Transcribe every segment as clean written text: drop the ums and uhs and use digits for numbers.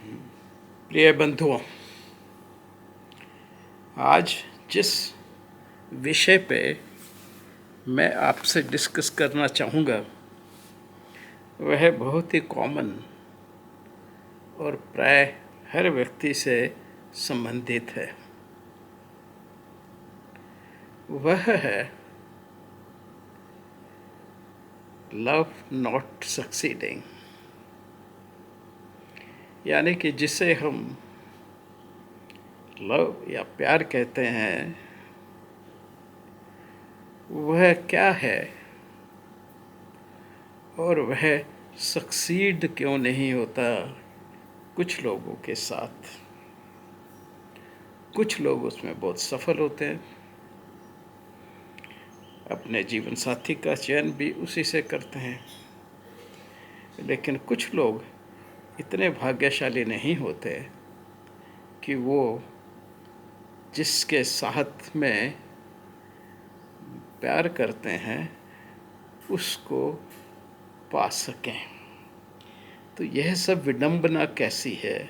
प्रिय बंधुओं, आज जिस विषय पे मैं आपसे डिस्कस करना चाहूँगा वह बहुत ही कॉमन और प्राय हर व्यक्ति से संबंधित है। वह है लव नॉट सक्सीडिंग, यानी कि जिसे हम लव या प्यार कहते हैं, वह क्या है और वह सक्सीड क्यों नहीं होता कुछ लोगों के साथ। कुछ लोग उसमें बहुत सफल होते हैं, अपने जीवन साथी का चयन भी उसी से करते हैं, लेकिन कुछ लोग इतने भाग्यशाली नहीं होते कि वो जिसके साथ में प्यार करते हैं उसको पा सकें। तो यह सब विडंबना कैसी है,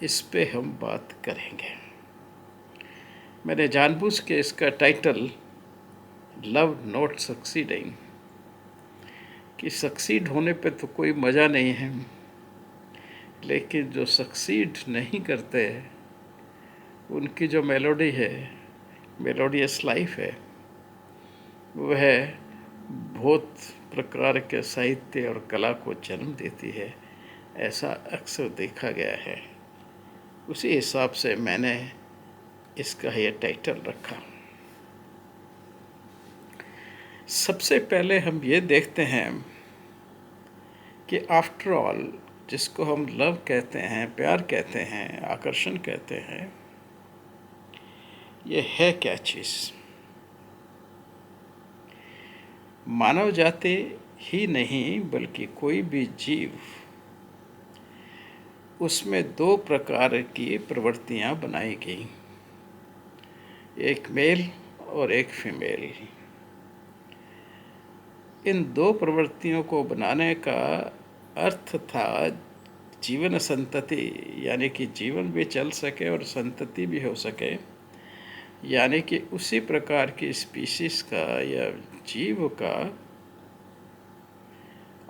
इस पे हम बात करेंगे। मैंने जानबूझ के इसका टाइटल लव नॉट सक्सीडिंग, कि सक्सीड होने पे तो कोई मज़ा नहीं है, लेकिन जो सक्सीड नहीं करते उनकी जो मेलोडी है, मेलोडियस लाइफ है, वह बहुत प्रकार के साहित्य और कला को जन्म देती है। ऐसा अक्सर देखा गया है। उसी हिसाब से मैंने इसका यह टाइटल रखा। सबसे पहले हम ये देखते हैं कि आफ्टर ऑल जिसको हम लव कहते हैं, प्यार कहते हैं, आकर्षण कहते हैं, ये है क्या चीज़। मानव जाति ही नहीं बल्कि कोई भी जीव, उसमें दो प्रकार की प्रवृत्तियां बनाई गई, एक मेल और एक फीमेल। इन दो प्रवृत्तियों को बनाने का अर्थ था जीवन संतति, यानी कि जीवन भी चल सके और संतति भी हो सके, यानी कि उसी प्रकार की स्पीशीज का या जीव का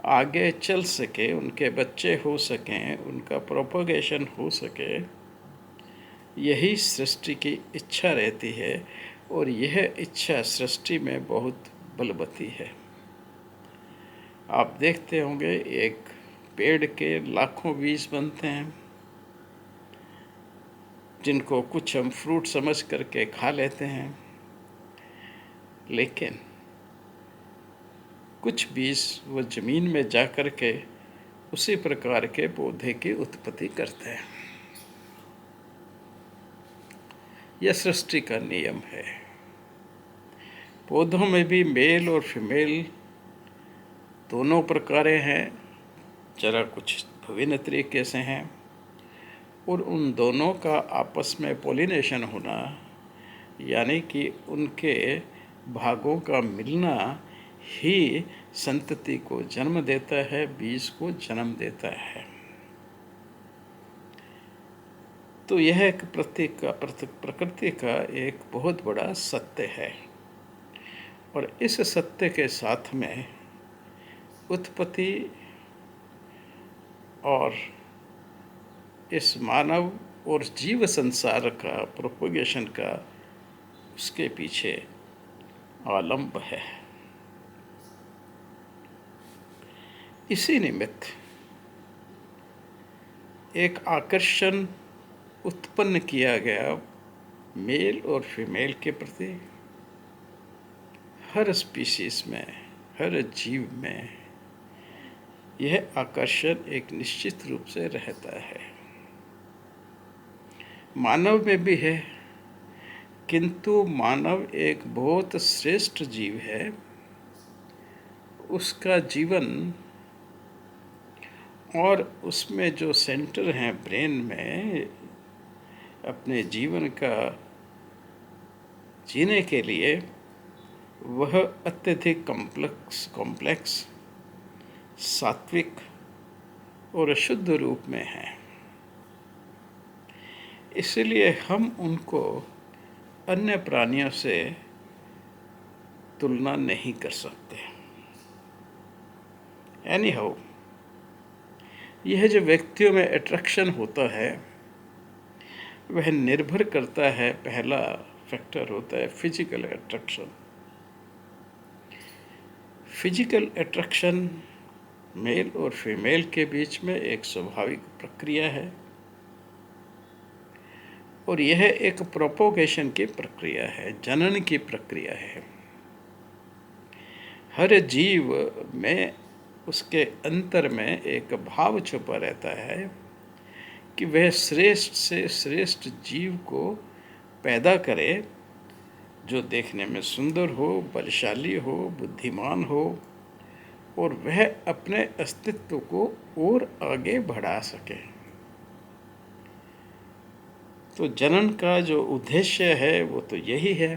आगे चल सके, उनके बच्चे हो सकें, उनका प्रोपगेशन हो सके। यही सृष्टि की इच्छा रहती है और यह इच्छा सृष्टि में बहुत बलवती है। आप देखते होंगे एक पेड़ के लाखों बीज बनते हैं, जिनको कुछ हम फ्रूट समझ करके खा लेते हैं, लेकिन कुछ बीज वो ज़मीन में जा कर के उसी प्रकार के पौधे की उत्पत्ति करते हैं। यह सृष्टि का नियम है। पौधों में भी मेल और फीमेल दोनों प्रकारें हैं, जरा कुछ भिन्न तरीके से हैं, और उन दोनों का आपस में पॉलिनेशन होना, यानी कि उनके भागों का मिलना ही संतति को जन्म देता है, बीज को जन्म देता है। तो यह एक प्रकृति का एक बहुत बड़ा सत्य है, और इस सत्य के साथ में उत्पत्ति और इस मानव और जीव संसार का प्रोपगेशन का उसके पीछे आलंब है। इसी निमित्त एक आकर्षण उत्पन्न किया गया मेल और फीमेल के प्रति। हर स्पीशीज में, हर जीव में यह आकर्षण एक निश्चित रूप से रहता है। मानव में भी है, किंतु मानव एक बहुत श्रेष्ठ जीव है। उसका जीवन और उसमें जो सेंटर हैं ब्रेन में, अपने जीवन का जीने के लिए वह अत्यधिक कॉम्प्लेक्स, सात्विक और शुद्ध रूप में है। इसलिए हम उनको अन्य प्राणियों से तुलना नहीं कर सकते। एनी हाउ, यह जो व्यक्तियों में अट्रैक्शन होता है वह निर्भर करता है, पहला फैक्टर होता है physical attraction. Physical attraction male और फीमेल के बीच में एक स्वाभाविक प्रक्रिया है और यह एक प्रोपोगेशन की प्रक्रिया है, जनन की प्रक्रिया है। हर जीव में उसके अंतर में एक भाव छुपा रहता है कि वह श्रेष्ठ से श्रेष्ठ जीव को पैदा करे, जो देखने में सुंदर हो, बलशाली हो, बुद्धिमान हो और वह अपने अस्तित्व को और आगे बढ़ा सके। तो जनन का जो उद्देश्य है वो तो यही है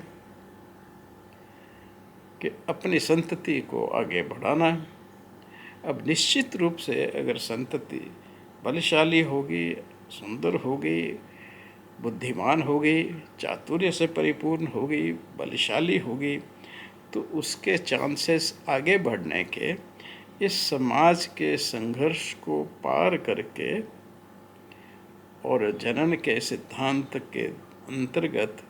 कि अपनी संतति को आगे बढ़ाना। अब निश्चित रूप से अगर संतति बलशाली होगी, सुंदर होगी, बुद्धिमान होगी, चातुर्य से परिपूर्ण होगी, बलशाली होगी, तो उसके चांसेस आगे बढ़ने के, इस समाज के संघर्ष को पार करके और जनन के सिद्धांत के अंतर्गत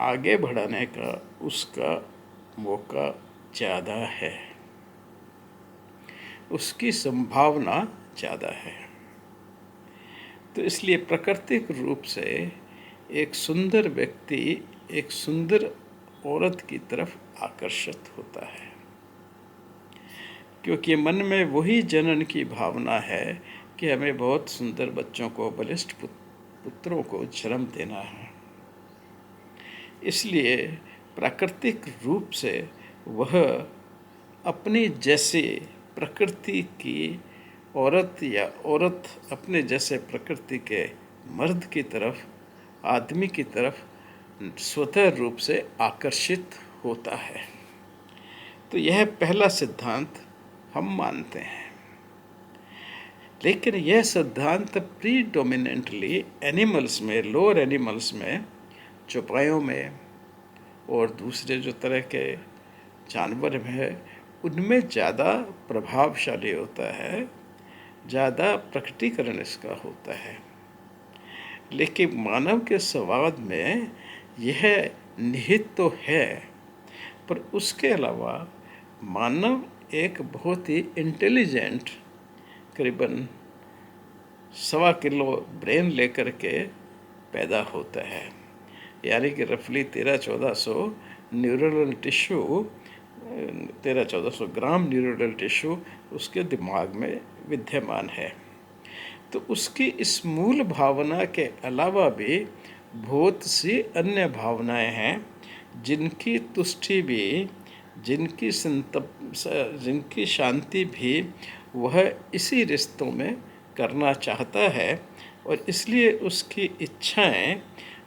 आगे बढ़ाने का उसका मौका ज़्यादा है, उसकी संभावना ज़्यादा है। तो इसलिए प्राकृतिक रूप से एक सुंदर व्यक्ति एक सुंदर औरत की तरफ आकर्षित होता है, क्योंकि मन में वही जनन की भावना है कि हमें बहुत सुंदर बच्चों को, बलिष्ठ पुत्रों को जन्म देना है। इसलिए प्राकृतिक रूप से वह अपनी जैसी प्रकृति की औरत या औरत अपने जैसे प्रकृति के मर्द की तरफ, आदमी की तरफ स्वतः रूप से आकर्षित होता है। तो यह पहला सिद्धांत हम मानते हैं। लेकिन यह सिद्धांत प्रीडोमिनेंटली एनिमल्स में, लोअर एनिमल्स में, चौपायों में और दूसरे जो तरह के जानवर हैं उनमें ज़्यादा प्रभावशाली होता है, ज़्यादा प्रकटीकरण इसका होता है। लेकिन मानव के स्वभाव में यह निहित तो है, पर उसके अलावा मानव एक बहुत ही इंटेलिजेंट, करीबन 1.25 किलो ब्रेन लेकर के पैदा होता है, यानी कि रफली 1300-1400 न्यूरल टिश्यू, 1300-1400 ग्राम न्यूरल टिश्यू उसके दिमाग में विद्यमान है। तो उसकी इस मूल भावना के अलावा भी बहुत सी अन्य भावनाएं हैं जिनकी तुष्टि भी, जिनकी शांति भी वह इसी रिश्तों में करना चाहता है। और इसलिए उसकी इच्छाएं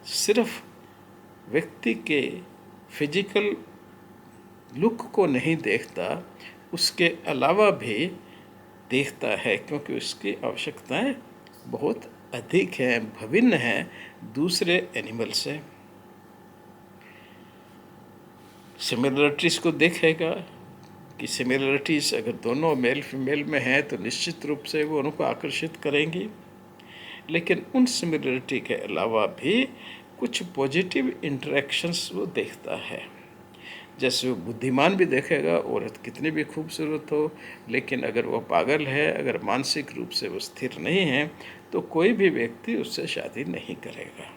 सिर्फ व्यक्ति के फिजिकल लुक को नहीं देखता, उसके अलावा भी देखता है, क्योंकि उसकी आवश्यकताएं बहुत अधिक हैं, भिन्न हैं दूसरे एनिमल से। सिमिलरिटीज़ को देखेगा कि सिमिलरिटीज़ अगर दोनों मेल फीमेल में हैं तो निश्चित रूप से वो उनको आकर्षित करेंगी। लेकिन उन सिमिलरिटी के अलावा भी कुछ पॉजिटिव इंटरेक्शंस वो देखता है। जैसे वो बुद्धिमान भी देखेगा, औरत कितनी भी खूबसूरत हो, लेकिन अगर वो पागल है, अगर मानसिक रूप से वो स्थिर नहीं है, तो कोई भी व्यक्ति उससे शादी नहीं करेगा,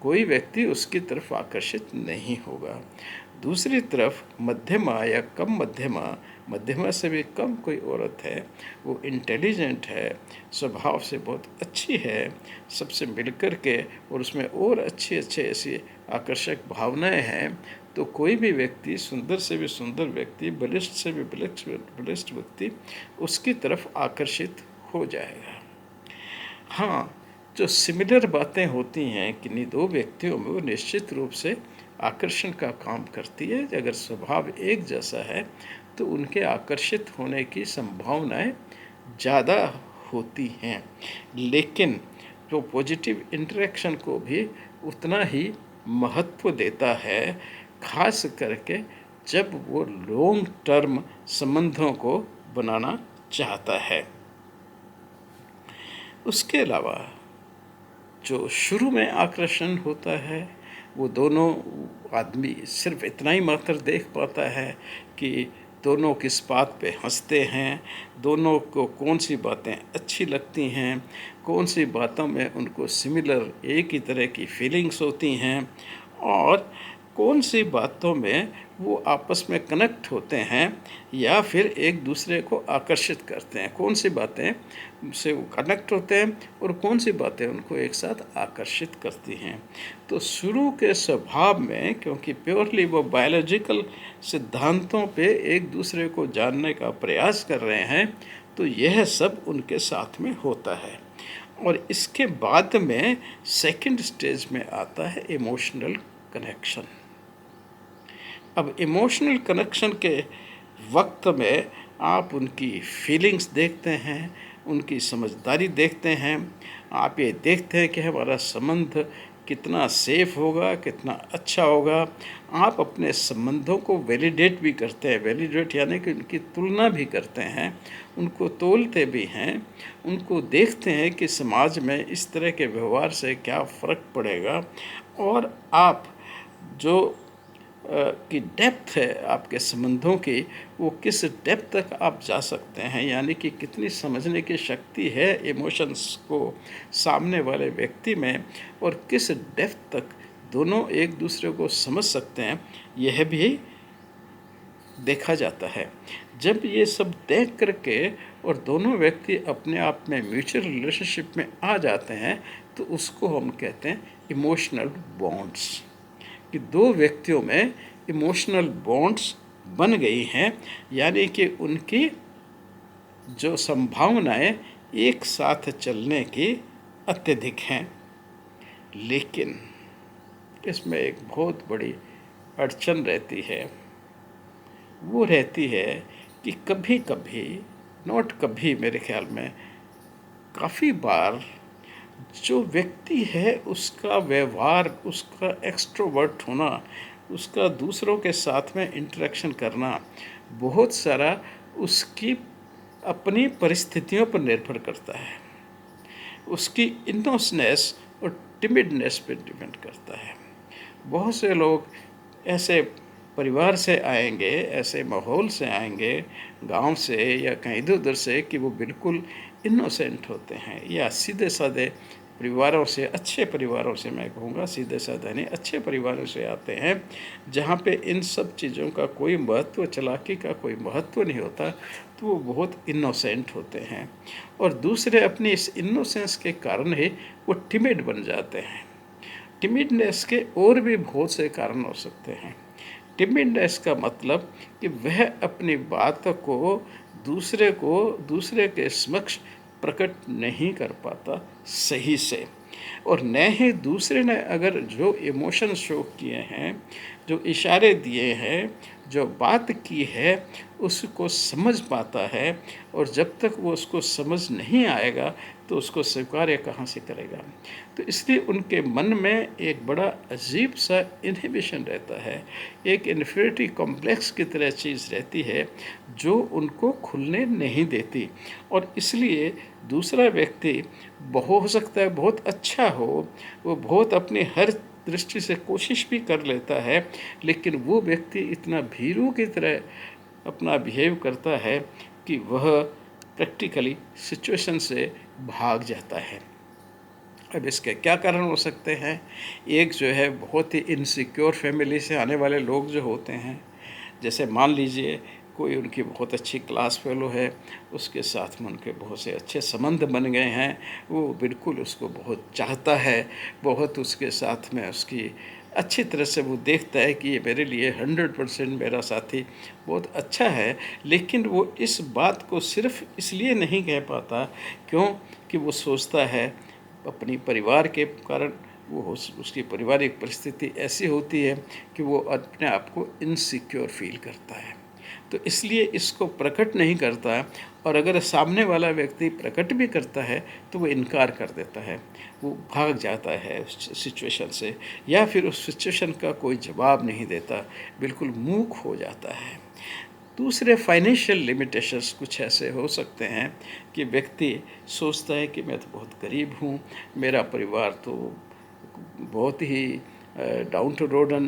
कोई व्यक्ति उसकी तरफ आकर्षित नहीं होगा। दूसरी तरफ मध्यमा या कम मध्यमा, मध्यमा से भी कम कोई औरत है, वो इंटेलिजेंट है, स्वभाव से बहुत अच्छी है, सबसे मिलकर के, और उसमें और अच्छे अच्छे ऐसी आकर्षक भावनाएं हैं, तो कोई भी व्यक्ति, सुंदर से भी सुंदर व्यक्ति, बलिष्ठ से भी बलिष्ठ व्यक्ति उसकी तरफ आकर्षित हो जाएगा। हाँ, जो सिमिलर बातें होती हैं किन्हीं दो व्यक्तियों में, वो निश्चित रूप से आकर्षण का काम करती है। अगर स्वभाव एक जैसा है तो उनके आकर्षित होने की संभावनाएं ज़्यादा होती हैं। लेकिन तो पॉजिटिव इंटरेक्शन को भी उतना ही महत्व देता है, खास करके जब वो लॉन्ग टर्म संबंधों को बनाना चाहता है। उसके अलावा जो शुरू में आकर्षण होता है वो दोनों आदमी सिर्फ इतना ही मात्र देख पाता है कि दोनों किस बात पे हंसते हैं, दोनों को कौन सी बातें अच्छी लगती हैं, कौन सी बातों में उनको सिमिलर एक ही तरह की फीलिंग्स होती हैं, और कौन सी बातों में वो आपस में कनेक्ट होते हैं या फिर एक दूसरे को आकर्षित करते हैं, कौन सी बातें से वो कनेक्ट होते हैं और कौन सी बातें उनको एक साथ आकर्षित करती हैं। तो शुरू के स्वभाव में, क्योंकि प्योरली वो बायोलॉजिकल सिद्धांतों पे एक दूसरे को जानने का प्रयास कर रहे हैं, तो यह सब उनके साथ में होता है। और इसके बाद में सेकंड स्टेज में आता है इमोशनल कनेक्शन। अब इमोशनल कनेक्शन के वक्त में आप उनकी फीलिंग्स देखते हैं, उनकी समझदारी देखते हैं, आप ये देखते हैं कि हमारा संबंध कितना सेफ होगा, कितना अच्छा होगा। आप अपने संबंधों को वैलिडेट भी करते हैं, वैलिडेट यानी कि उनकी तुलना भी करते हैं, उनको तोलते भी हैं, उनको देखते हैं कि समाज में इस तरह के व्यवहार से क्या फ़र्क पड़ेगा, और आप जो की डेप्थ है आपके संबंधों की, वो किस डेप्थ तक आप जा सकते हैं, यानी कि कितनी समझने की शक्ति है इमोशंस को सामने वाले व्यक्ति में, और किस डेप्थ तक दोनों एक दूसरे को समझ सकते हैं, यह भी देखा जाता है। जब ये सब देख करके और दोनों व्यक्ति अपने आप में म्यूचुअल रिलेशनशिप में आ जाते हैं, तो उसको हम कहते हैं इमोशनल बॉन्ड्स, कि दो व्यक्तियों में इमोशनल बॉन्ड्स बन गई हैं, यानी कि उनकी जो संभावनाएं एक साथ चलने की अत्यधिक हैं। लेकिन इसमें एक बहुत बड़ी अड़चन रहती है, वो रहती है कि कभी कभी, नॉट कभी, मेरे ख्याल में काफ़ी बार जो व्यक्ति है उसका व्यवहार, उसका एक्सट्रोवर्ट होना, उसका दूसरों के साथ में इंटरेक्शन करना बहुत सारा उसकी अपनी परिस्थितियों पर निर्भर करता है, उसकी इनोसेंस और टिमिडनेस पर डिपेंड करता है। बहुत से लोग ऐसे परिवार से आएंगे, ऐसे माहौल से आएंगे, गांव से या कहीं इधर उधर से, कि वो बिल्कुल इनोसेंट होते हैं, या सीधे साधे परिवारों से, अच्छे परिवारों से, मैं कहूँगा सीधे साधे नहीं, अच्छे परिवारों से आते हैं, जहाँ पे इन सब चीज़ों का कोई महत्व, चालाकी का कोई महत्व नहीं होता, तो वो बहुत इनोसेंट होते हैं। और दूसरे अपनी इस इनोसेंस के कारण ही वो टिमिड बन जाते हैं। टिमिडनेस के और भी बहुत से कारण हो सकते हैं। टिमिडनेस का मतलब कि वह अपनी बात को दूसरे के समक्ष प्रकट नहीं कर पाता सही से, और न ही दूसरे ने अगर जो इमोशन शो किए हैं, जो इशारे दिए हैं, जो बात की है, उसको समझ पाता है। और जब तक वो उसको समझ नहीं आएगा तो उसको स्वीकार्य कहाँ से करेगा। तो इसलिए उनके मन में एक बड़ा अजीब सा इनहिबिशन रहता है, एक इन्फिनिटी कॉम्प्लेक्स की तरह चीज़ रहती है जो उनको खुलने नहीं देती। और इसलिए दूसरा व्यक्ति हो सकता है बहुत अच्छा हो, वो बहुत अपनी हर दृष्टि से कोशिश भी कर लेता है, लेकिन वो व्यक्ति इतना भीरू की तरह अपना बिहेव करता है कि वह प्रैक्टिकली सिचुएशन से भाग जाता है। अब इसके क्या कारण हो सकते हैं? एक जो है, बहुत ही इनसिक्योर फैमिली से आने वाले लोग जो होते हैं, जैसे मान लीजिए कोई उनकी बहुत अच्छी क्लास फेलो है, उसके साथ में उनके बहुत से अच्छे संबंध बन गए हैं, वो बिल्कुल उसको बहुत चाहता है, बहुत उसके साथ में उसकी अच्छी तरह से वो देखता है कि ये मेरे लिए 100% मेरा साथी बहुत अच्छा है। लेकिन वो इस बात को सिर्फ इसलिए नहीं कह पाता, क्यों कि वो सोचता है अपनी परिवार के कारण, वो उसकी पारिवारिक परिस्थिति ऐसी होती है कि वो अपने आप को इनसिक्योर फील करता है। तो इसलिए इसको प्रकट नहीं करता, और अगर सामने वाला व्यक्ति प्रकट भी करता है तो वो इनकार कर देता है, वो भाग जाता है उस सिचुएशन से, या फिर उस सिचुएशन का कोई जवाब नहीं देता, बिल्कुल मूक हो जाता है। दूसरे फाइनेंशियल लिमिटेशंस कुछ ऐसे हो सकते हैं कि व्यक्ति सोचता है कि मैं तो बहुत गरीब हूँ, मेरा परिवार तो बहुत ही डाउन टू रोडन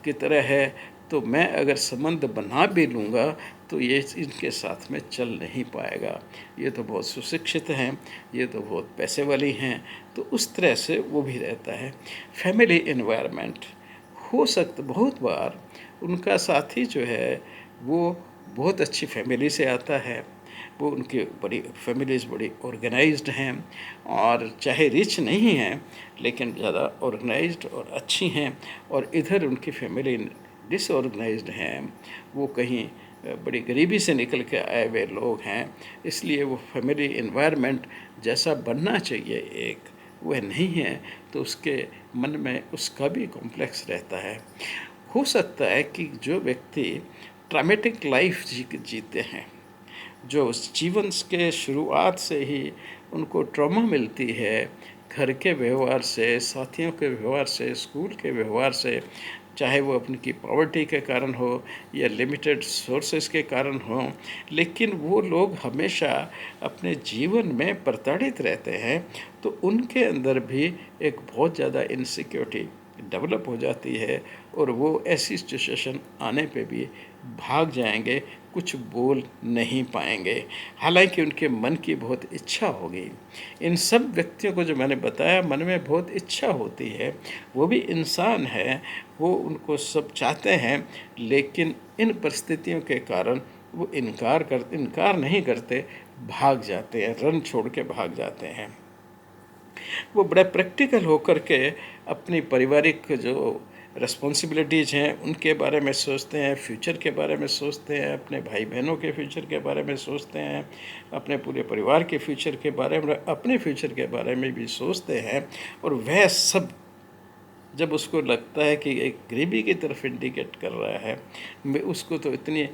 की तरह है, तो मैं अगर संबंध बना भी लूँगा तो ये इनके साथ में चल नहीं पाएगा, ये तो बहुत सुशिक्षित हैं, ये तो बहुत पैसे वाली हैं, तो उस तरह से वो भी रहता है। फैमिली एनवायरनमेंट हो सकता, बहुत बार उनका साथी जो है वो बहुत अच्छी फैमिली से आता है, वो उनकी बड़ी फैमिलीज़ बड़ी ऑर्गेनाइज्ड हैं, और चाहे रिच नहीं हैं लेकिन ज़्यादा ऑर्गेनाइज्ड और अच्छी हैं, और इधर उनकी फैमिली डिसऑर्गेनाइज्ड हैं, वो कहीं बड़ी गरीबी से निकल के आए हुए लोग हैं, इसलिए वो फैमिली एनवायरनमेंट जैसा बनना चाहिए एक, वह नहीं है, तो उसके मन में उसका भी कॉम्प्लेक्स रहता है। हो सकता है कि जो व्यक्ति ट्रामेटिक लाइफ जीते हैं, जो उस जीवन के शुरुआत से ही उनको ट्रॉमा मिलती है, घर के व्यवहार से, साथियों के व्यवहार से, स्कूल के व्यवहार से, चाहे वो अपनी की पॉवर्टी के कारण हो या लिमिटेड सोर्सेज के कारण हो, लेकिन वो लोग हमेशा अपने जीवन में प्रताड़ित रहते हैं, तो उनके अंदर भी एक बहुत ज़्यादा इनसिक्योरिटी डेवलप हो जाती है, और वो ऐसी सिचुएशन आने पे भी भाग जाएंगे, कुछ बोल नहीं पाएंगे, हालांकि उनके मन की बहुत इच्छा होगी। इन सब व्यक्तियों को जो मैंने बताया, मन में बहुत इच्छा होती है, वो भी इंसान है, वो उनको सब चाहते हैं, लेकिन इन परिस्थितियों के कारण वो इनकार नहीं करते, भाग जाते हैं, रन छोड़ के भाग जाते हैं। वो बड़ा प्रैक्टिकल होकर के अपनी पारिवारिक जो रिस्पॉन्सिबिलिटीज़ हैं उनके बारे में सोचते हैं, फ्यूचर के बारे में सोचते हैं, अपने भाई बहनों के फ्यूचर के बारे में सोचते हैं, अपने पूरे परिवार के फ्यूचर के बारे में, अपने फ्यूचर के बारे में भी सोचते हैं, और वह सब जब उसको लगता है कि एक गरीबी की तरफ इंडिकेट कर रहा है, उसको तो इतनी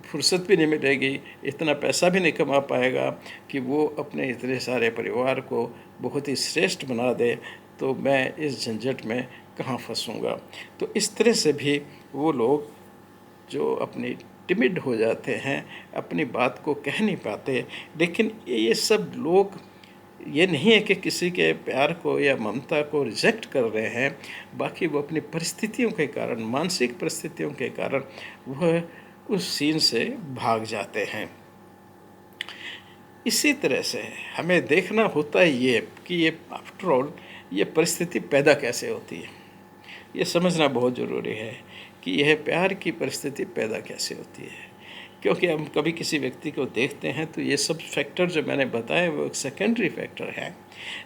फुर्सत भी नहीं मिलेगी, इतना पैसा भी नहीं कमा पाएगा कि वो अपने इतने सारे परिवार को बहुत ही श्रेष्ठ बना दे, तो मैं इस झंझट में कहाँ फंसूंगा। तो इस तरह से भी वो लोग जो अपनी टिमिड हो जाते हैं, अपनी बात को कह नहीं पाते, लेकिन ये सब लोग, ये नहीं है कि किसी के प्यार को या ममता को रिजेक्ट कर रहे हैं, बाकी वो अपनी परिस्थितियों के कारण, मानसिक परिस्थितियों के कारण वह उस सीन से भाग जाते हैं। इसी तरह से हमें देखना होता है ये कि ये आफ्टर ऑल ये परिस्थिति पैदा कैसे होती है, ये समझना बहुत ज़रूरी है कि यह प्यार की परिस्थिति पैदा कैसे होती है। क्योंकि हम कभी किसी व्यक्ति को देखते हैं तो ये सब फैक्टर जो मैंने बताए वो एक सेकेंडरी फैक्टर है।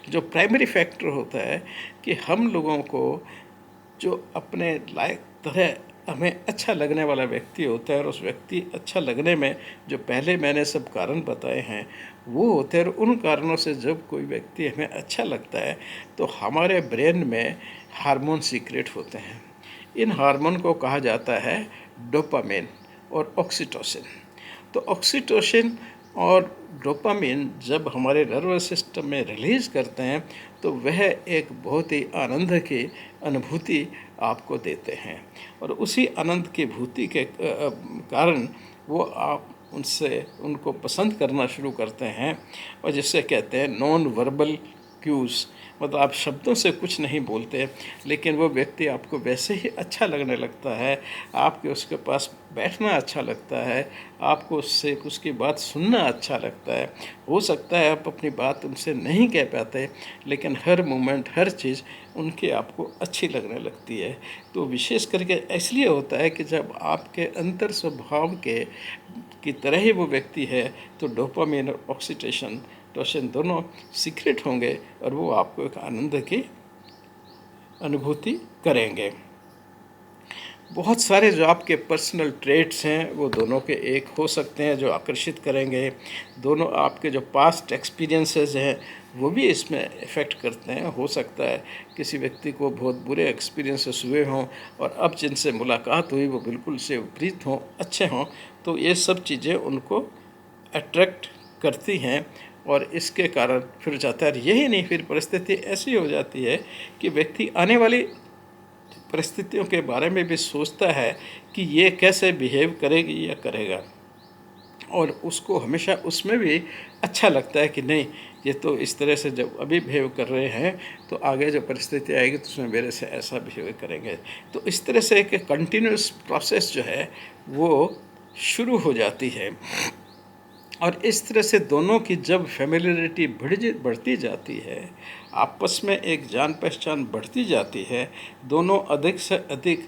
जो प्राइमरी फैक्टर होता है कि हम लोगों को जो अपने लायक तरह हमें अच्छा लगने वाला व्यक्ति होता है, और उस व्यक्ति अच्छा लगने में जो पहले मैंने सब कारण बताए हैं वो होते हैं, और उन कारणों से जब कोई व्यक्ति हमें अच्छा लगता है तो हमारे ब्रेन में हार्मोन सीक्रेट होते हैं। इन हार्मोन को कहा जाता है डोपामिन और ऑक्सीटोसिन। तो ऑक्सीटोसिन और डोपामिन जब हमारे नर्वस सिस्टम में रिलीज़ करते हैं तो वह एक बहुत ही आनंद की अनुभूति आपको देते हैं, और उसी आनंद की भूति के कारण वो आप उनको पसंद करना शुरू करते हैं, और जिससे कहते हैं नॉन वर्बल क्यूज़, मतलब आप शब्दों से कुछ नहीं बोलते लेकिन वो व्यक्ति आपको वैसे ही अच्छा लगने लगता है, आपके उसके पास बैठना अच्छा लगता है, आपको उससे उसकी बात सुनना अच्छा लगता है। हो सकता है आप अपनी बात उनसे नहीं कह पाते, लेकिन हर मोमेंट, हर चीज़ उनकी आपको अच्छी लगने लगती है। तो विशेष करके इसलिए होता है कि जब आपके अंतर स्वभाव की तरह ही वो व्यक्ति है तो डोपामिन और ऑक्सीटोसिन दोनों सीक्रेट होंगे, और वो आपको एक आनंद की अनुभूति करेंगे। बहुत सारे जो आपके पर्सनल ट्रेट्स हैं वो दोनों के एक हो सकते हैं जो आकर्षित करेंगे। दोनों आपके जो पास्ट एक्सपीरियंसेस हैं वो भी इसमें इफ़ेक्ट करते हैं। हो सकता है किसी व्यक्ति को बहुत बुरे एक्सपीरियंसेस हुए हों और अब जिनसे मुलाकात हुई वो बिल्कुल से विपरीत हों, अच्छे हों, तो ये सब चीज़ें उनको अट्रैक्ट करती हैं और इसके कारण फिर जाता है। यही नहीं, फिर परिस्थिति ऐसी हो जाती है कि व्यक्ति आने वाली परिस्थितियों के बारे में भी सोचता है कि ये कैसे बिहेव करेगी या करेगा, और उसको हमेशा उसमें भी अच्छा लगता है कि नहीं, ये तो इस तरह से जब अभी बिहेव कर रहे हैं तो आगे जो परिस्थिति आएगी तो उसमें मेरे से ऐसा बिहेव करेंगे। तो इस तरह से एक कंटिन्यूस प्रोसेस जो है वो शुरू हो जाती है। और इस तरह से दोनों की जब फेमिलियरिटी बढ़ती जाती है, आपस में एक जान पहचान बढ़ती जाती है, दोनों अधिक से अधिक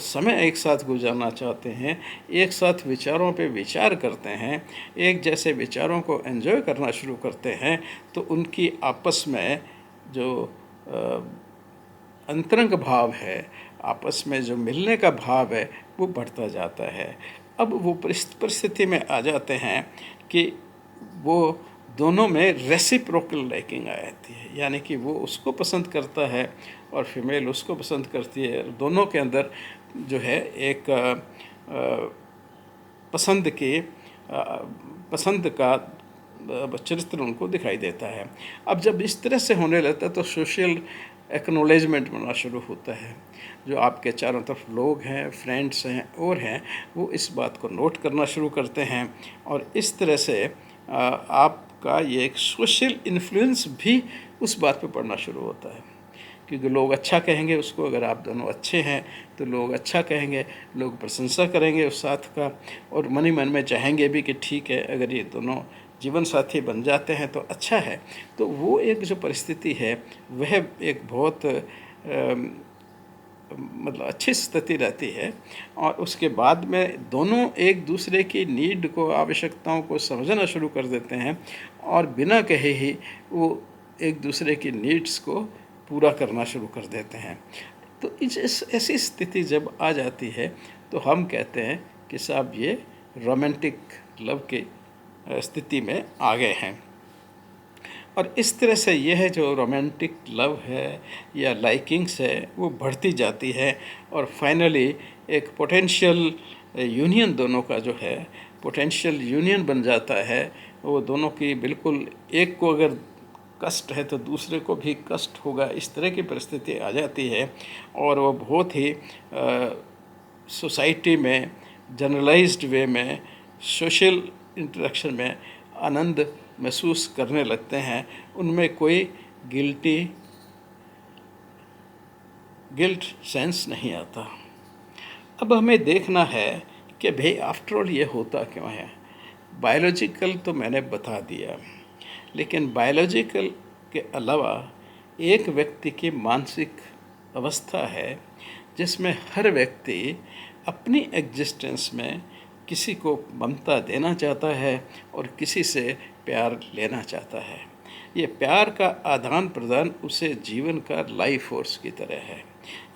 समय एक साथ गुजारना चाहते हैं, एक साथ विचारों पे विचार करते हैं, एक जैसे विचारों को एंजॉय करना शुरू करते हैं, तो उनकी आपस में जो अंतरंग भाव है, आपस में जो मिलने का भाव है वो बढ़ता जाता है। अब वो परिस्थिति में आ जाते हैं कि वो दोनों में रेसिप्रोकल लाइकिंग आ जाती है, यानी कि वो उसको पसंद करता है और फीमेल उसको पसंद करती है। दोनों के अंदर जो है एक पसंद की पसंद का चरित्र उनको दिखाई देता है। अब जब इस तरह से होने लगता है तो सोशल एक्नॉलेजमेंट बनना शुरू होता है। जो आपके चारों तरफ लोग हैं, फ्रेंड्स हैं और हैं, वो इस बात को नोट करना शुरू करते हैं और इस तरह से आपका ये एक सोशल इन्फ्लुएंस भी उस बात पे पड़ना शुरू होता है, क्योंकि लोग अच्छा कहेंगे उसको। अगर आप दोनों अच्छे हैं तो लोग अच्छा कहेंगे, लोग प्रशंसा करेंगे उस साथ का, और मन ही मन में चाहेंगे भी कि ठीक है, अगर ये दोनों जीवन साथी बन जाते हैं तो अच्छा है। तो वो एक जो परिस्थिति है वह एक बहुत मतलब अच्छी स्थिति रहती है। और उसके बाद में दोनों एक दूसरे की नीड को, आवश्यकताओं को समझना शुरू कर देते हैं और बिना कहे ही वो एक दूसरे की नीड्स को पूरा करना शुरू कर देते हैं। तो इस ऐसी स्थिति जब आ जाती है तो हम कहते हैं कि साहब ये रोमांटिक लव की स्थिति में आ गए हैं। और इस तरह से यह जो रोमांटिक लव है या लाइकिंग्स है वो बढ़ती जाती है और फाइनली एक पोटेंशियल यूनियन दोनों का जो है पोटेंशियल यूनियन बन जाता है। वो दोनों की बिल्कुल, एक को अगर कष्ट है तो दूसरे को भी कष्ट होगा, इस तरह की परिस्थिति आ जाती है। और वो बहुत ही सोसाइटी में जनरलाइज्ड वे में सोशल इंटरेक्शन में आनंद महसूस करने लगते हैं। उनमें कोई गिल्ट सेंस नहीं आता। अब हमें देखना है कि भाई आफ्टर ऑल ये होता क्यों है। बायोलॉजिकल तो मैंने बता दिया, लेकिन बायोलॉजिकल के अलावा एक व्यक्ति की मानसिक अवस्था है जिसमें हर व्यक्ति अपनी एग्जिस्टेंस में किसी को ममता देना चाहता है और किसी से प्यार लेना चाहता है। ये प्यार का आदान प्रदान उसे जीवन का लाइफ फोर्स की तरह है।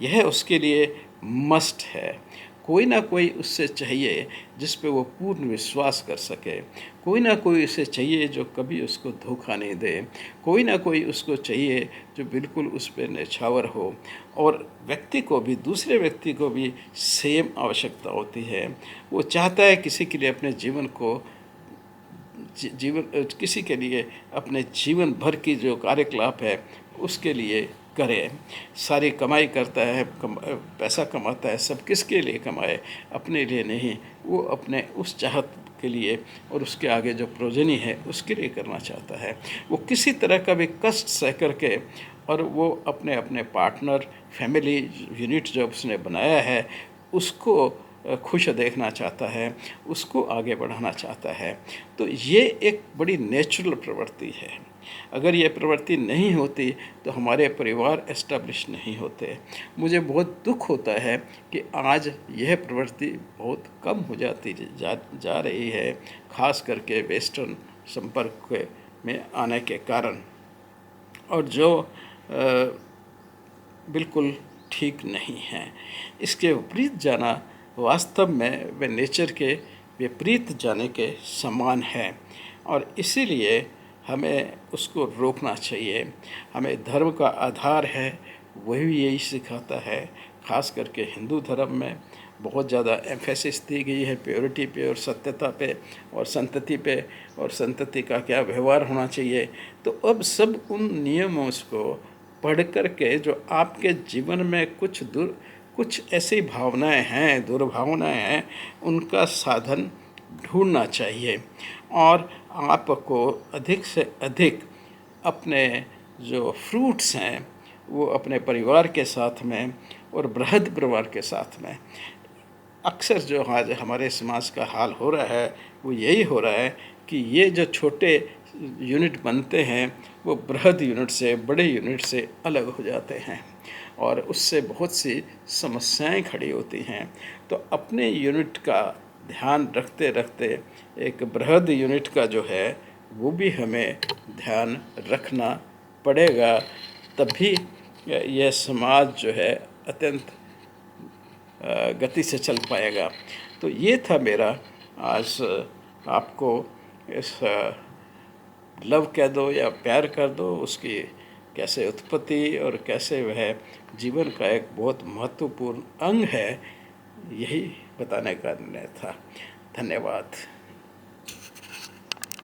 यह उसके लिए मस्ट है। कोई ना कोई उससे चाहिए जिस पे वो पूर्ण विश्वास कर सके। कोई ना कोई उसे चाहिए जो कभी उसको धोखा नहीं दे। कोई ना कोई उसको चाहिए जो बिल्कुल उस पर न्यौछावर हो। और व्यक्ति को भी, दूसरे व्यक्ति को भी सेम आवश्यकता होती है। वो चाहता है किसी के लिए अपने जीवन को किसी के लिए अपने जीवन भर की जो कार्यकलाप है उसके लिए करे। सारी कमाई करता है, पैसा कमाता है, सब किसके लिए कमाए? अपने लिए नहीं, वो अपने उस चाहत के लिए और उसके आगे जो प्रोजनी है उसके लिए करना चाहता है। वो किसी तरह का भी कष्ट सह करके, और वो अपने अपने पार्टनर, फैमिली यूनिट जो उसने बनाया है उसको खुश देखना चाहता है, उसको आगे बढ़ाना चाहता है। तो ये एक बड़ी नेचुरल प्रवृत्ति है। अगर ये प्रवृत्ति नहीं होती तो हमारे परिवार एस्टेब्लिश नहीं होते। मुझे बहुत दुख होता है कि आज यह प्रवृत्ति बहुत कम हो जाती जा रही है, ख़ास करके वेस्टर्न संपर्क में आने के कारण। और जो बिल्कुल ठीक नहीं हैं। इसके विपरीत जाना वास्तव में वे नेचर के विपरीत जाने के समान है और इसीलिए हमें उसको रोकना चाहिए। हमें धर्म का आधार है वही यही सिखाता है, ख़ास करके हिंदू धर्म में बहुत ज़्यादा एम्फेसिस दी गई है प्योरिटी पे और सत्यता पे और संतति पे और संतति का क्या व्यवहार होना चाहिए। तो अब सब उन नियमों को पढ़ कर के जो आपके जीवन में कुछ ऐसी भावनाएं हैं, दुर्भावनाएं हैं, उनका साधन ढूंढना चाहिए और आपको अधिक से अधिक अपने जो फ्रूट्स हैं वो अपने परिवार के साथ में और बृहद परिवार के साथ में। अक्सर जो आज हमारे समाज का हाल हो रहा है वो यही हो रहा है कि ये जो छोटे यूनिट बनते हैं वो बृहद यूनिट से, बड़े यूनिट से अलग हो जाते हैं और उससे बहुत सी समस्याएं खड़ी होती हैं। तो अपने यूनिट का ध्यान रखते रखते एक बृहद यूनिट का जो है वो भी हमें ध्यान रखना पड़ेगा, तभी यह समाज जो है अत्यंत गति से चल पाएगा। तो ये था मेरा आज आपको इस लव कह दो या प्यार कर दो उसकी कैसे उत्पत्ति और कैसे वह जीवन का एक बहुत महत्वपूर्ण अंग है, यही बताने का निर्णय था। धन्यवाद।